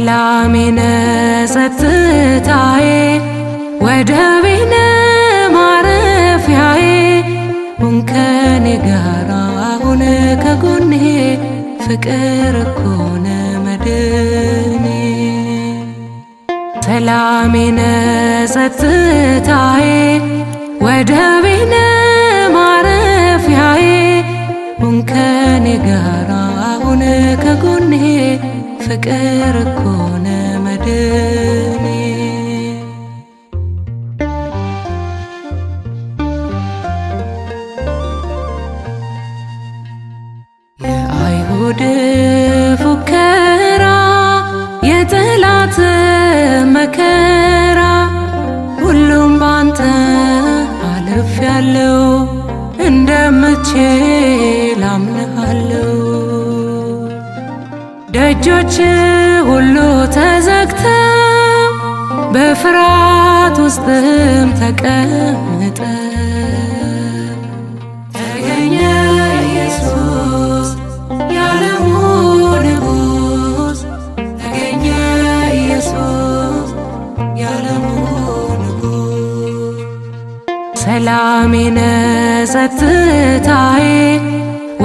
ሰላሜነ ጸጥታዬ ወደቤነ ማረፊያዬ ሁን ከኔ ጋራ ሁን ከጎኔ ፍቅር እኮ ነው መድኔ። ሰላሜነ ጸጥታዬ ወደቤነ ማረፊያዬ ሁን ከኔ ጋራ ሁን ከጎኔ ፍቅር እኮ ነው መድኔ። የአይሁድ ፉከራ የጠላት መከራ ሁሉም ባንተ አልፌያለሁ እንደምትችል አምንሃለሁ። ደጆች ሁሉ ተዘግተው በፍርሃት ውስጥም ተቀምጠ ተገኘ ኢየሱስ የዓለሙ ንጉሥ ተገኘ ኢየሱስ የዓለሙ ንጉሥ። ሰላሜነ ጸጥታዬ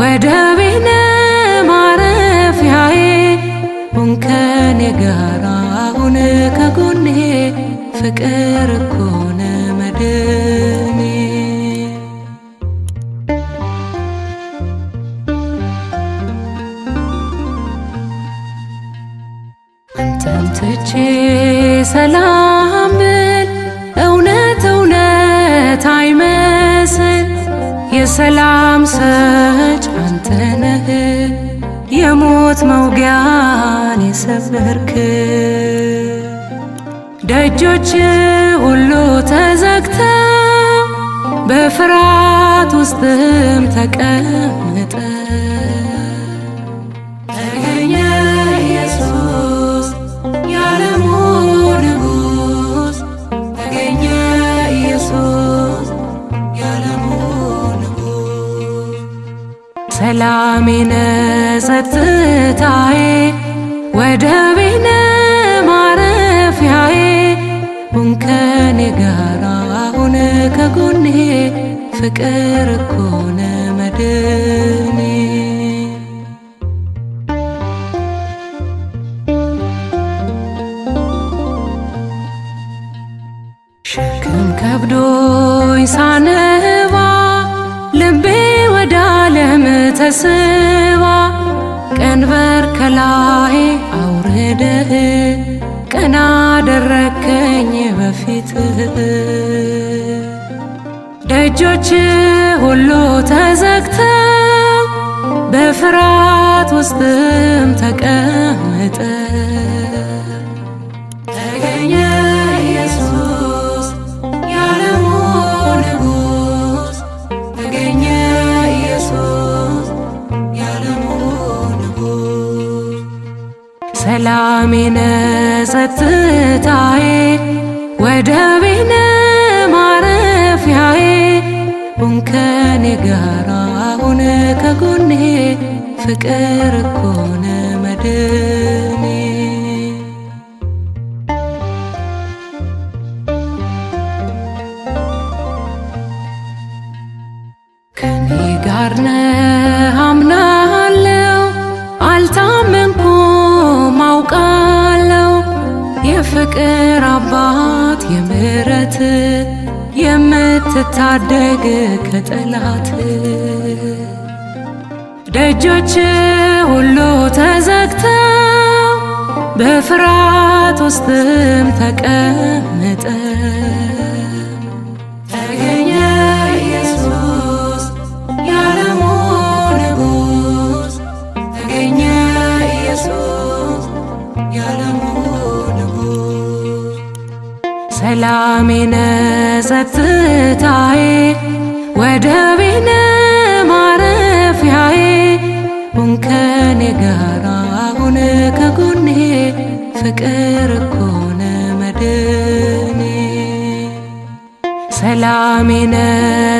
ወደቤነ ማረፊያዬ ሁን ከኔ ጋራ ሁን ከጎኔ ፍቅር እኮ ነው መድኔ። አንተን ትቼ ሰላም ብል እውነት እውነት አይመስል የሰላም ሰጭ አንተ ነህ የሞት መውጊያን የሰበርክ። ደጆች ሁሉ ተዘግተው በፍርሃት ውስጥም ተቀምጠ ተገኘ ኢየሱስ የዓለሙ ንጉሥ ተገኘ ኢየሱስ የዓለሙ ንጉሥ። ሰላሜነ ጸጥታዬ ወደቤነ ማረፊያዬ ሁን ከኔ ጋራ ሁን ከጎኔ ፍቅር እኮ ነው መድኔ። ሸክም ከብዶኝ ሳነባ ልቤ ወደ ዓለም ተስባ ቀንበር ከላይ አውርደህ ቀና አደረከኝ በፊትህ። ደጆች ሁሉ ተዘግተው በፍርሃት ውስጥም ተቀምጠ ተገኘ ኢየሱስ የዓለሙ ንጉሥ ተገኘ ኢየሱስ የዓለሙ ንጉሥ። ሰላሜነ ጸጥታዬ ወደቤነ ማረፊያዬ ሁን ከኔ ጋራ ሁን ከጎኔ ፍቅር እኮ ነው መድኔ። ከኔ ጋር ነህ አምናለሁ አልታመንኩም አውቃለሁ የፍቅር አባት የምሕረት የምትታደግ ከጠላት። ደጆች ሁሉ ተዘግተው በፍርሃት ውስጥም ተቀምጠ ተገኘ ኢየሱስ የዓለሙ ንጉሥ ተገኘ ኢየሱስ የዓለሙ ንጉሥ። ሰላሜነ ጸጥታዬ ወደቤነ ማረፊያዬ ሁን ከኔ ጋራ ሁን ከጎኔ ፍቅር እኮ ነው መድኔ። ሰላሜነ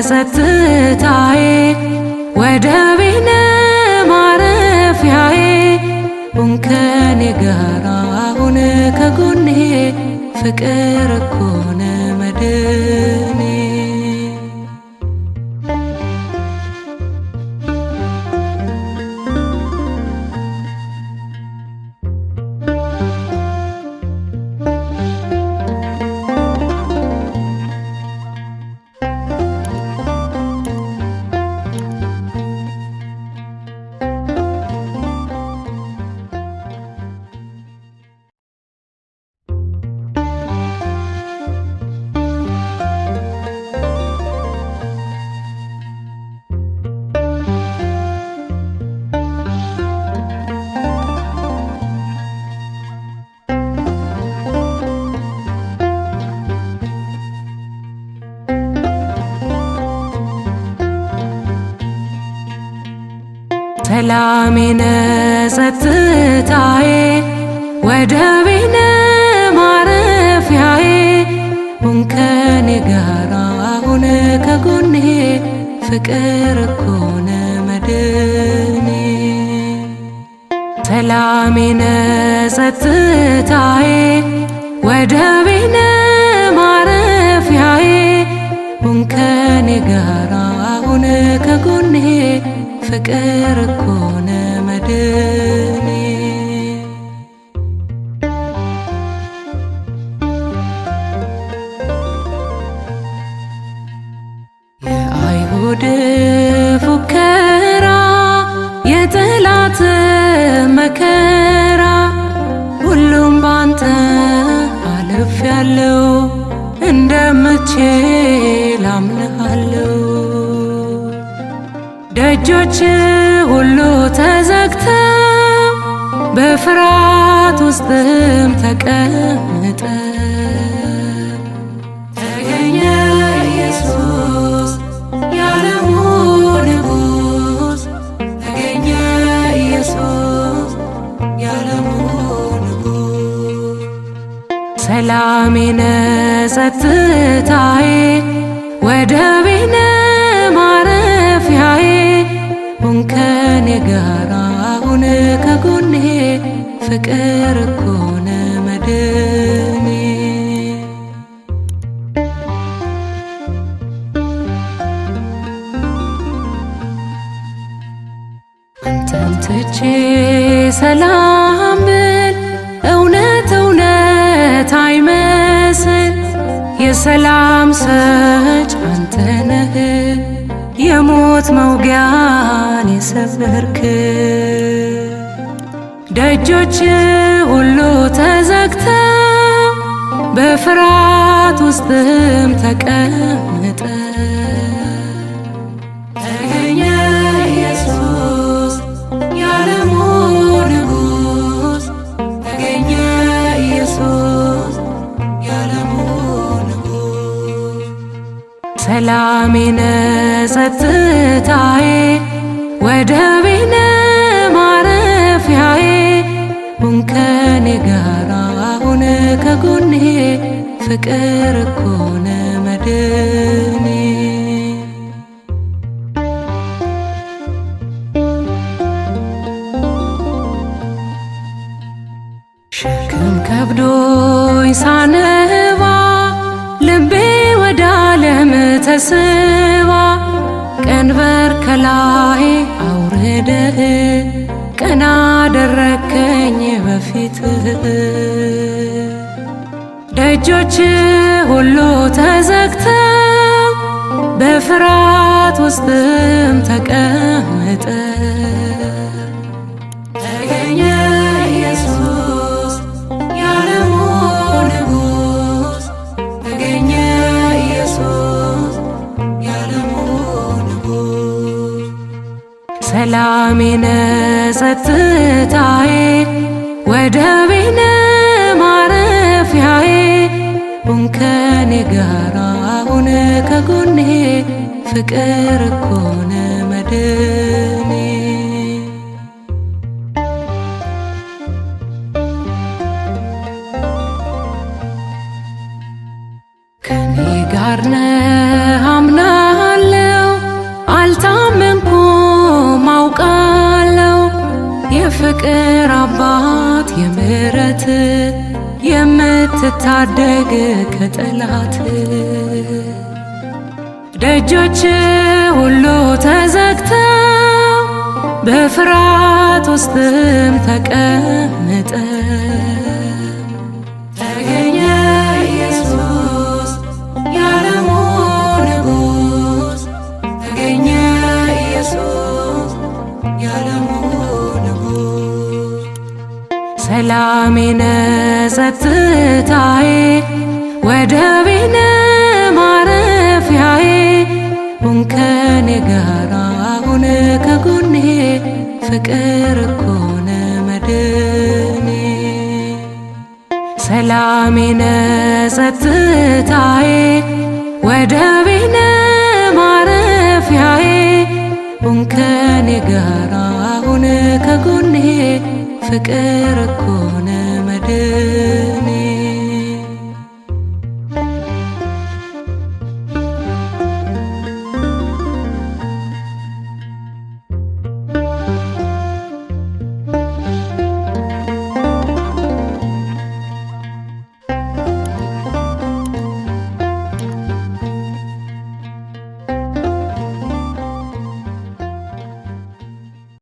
ጸጥታዬ ወደቤነ ማረፊያዬ ሁን ከኔ ጋር ሁን ከጎኔ ፍቅር እኮ ነው መድኔ። ሰላሜነ ጸጥታዬ ወደቤነ ማረፊያዬ ሁን ከኔ ጋር ሁን ከጎኔ ፍቅር እኮ ነው መድኔ። ሰላሜነ ጸጥታዬ ወደቤነ ማረፊያዬ ሁን ከኔ ጋር ሁን ከጎኔ ፍቅር እኮ ነው መድኔ። የአይሁድ ፉከራ የጠላት መከራ ሁሉም ባንተ አልፌያለሁ እንደምትችል አምንሃለሁ። ደጆች ሁሉ ተዘግተው በፍርሃት ውስጥም ተቀምጠ ተገኘ ኢየሱስ የዓለሙ ንጉሥ ተገኘ ኢየሱስ የዓለሙ ንጉሥ። ሰላሜነ ጸጥታዬ ወደቤነ ማረፊያዬ ሁን ከኔ ጋር ሁን ከጎኔ ፍቅር እኮ ነው መድኔ። አንተን ትቼ ሰላም ብል እውነት እውነት አይመስል የሰላም ሰጭ አንተ ነህ የሞት መውጊያን የሰበርክ። ደጆች ሁሉ ተዘግተው በፍርሃት ውስጥም ተቀምጠ ተገኘ ኢየሱስ የዓለሙ ንጉሥ ተገኘ ኢየሱስ የዓለሙ ንጉሥ። ሰላሜነ ጸጥታዬ ወደቤነ ማረፊያዬ ሁን ከኔ ጋር ሁን ከጎኔ ፍቅር እኮ ነው መድኔ። ሸክም ከብዶኝ ሳነባ ልቤ ወደ ዓለም ተስባ ቀንበር ከላይ አውርደህ ቀና አደረከኝ በፊትህ። ደጆች ሁሉ ተዘግተው በፍርሃት ውስጥም ተቀምጠ ተገኘ ኢየሱስ የዓለሙ ንጉሥ ተገኘ ኢየሱስ የዓለሙ ንጉሥ። ሰላሜነ ጸጥታዬ ወደቤነ ማረፊያዬ ሁን ከኔ ጋር ሁን ከጎኔ ፍቅር እኮ ነው መድኔ። ከኔ ጋር ነህ አምናለው አልታመንኩም አውቃለው የፍቅር አባ ምሕረት የምትታደግ ከጠላት ደጆች ሁሉ ተዘግተው በፍርሃት ውስጥም ተቀምጠ ተገኘ ኢየሱስ የዓለሙ ንጉሥ ተገኘ ኢየሱስ የዓለሙ ንጉሥ ሰላሜነ ጸጥታዬ ወደቤነ ማረፊያዬ ሁን ከኔ ጋር ሁን ከጎኔ ፍቅር እኮ ነው መድኔ ሰላሜነ ጸጥታዬ ወደቤነ ማረፊያዬ ሁን ከኔ ጋር ሁን ከጎኔ ፍቅር እኮ